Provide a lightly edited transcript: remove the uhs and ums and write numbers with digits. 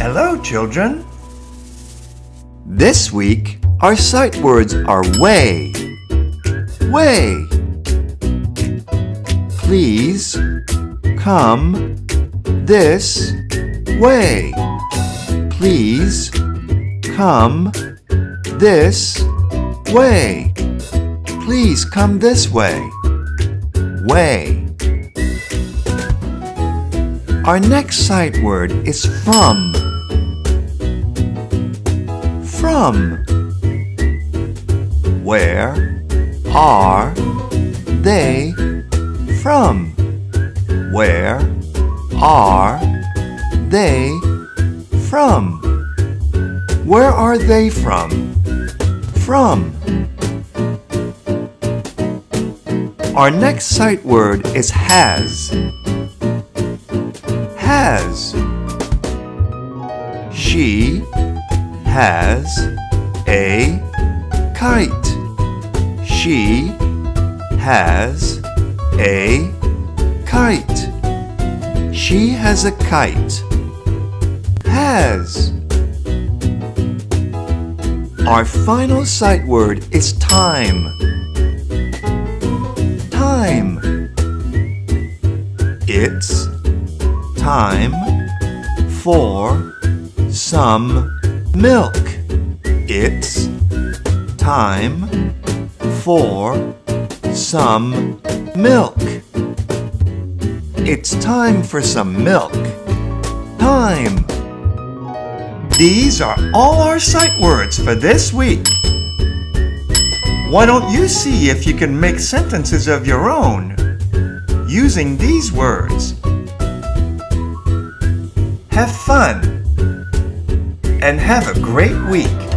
Hello, children. This week, our sight words are way. Way. Please come this way. Please come this way. Please come this way. Way. Our next sight word is from. From. Where are they from? Where are they from? Where are they from? From. Our next sight word is has. Has. She has a kite. She has a kite. She has a kite. Has. Our final sight word is time. Time. It's time for some milk. It's time for some milk. It's time for some milk. Time. These are all our sight words for this week. Why don't you see if you can make sentences of your own using these words? Have fun and have a great week.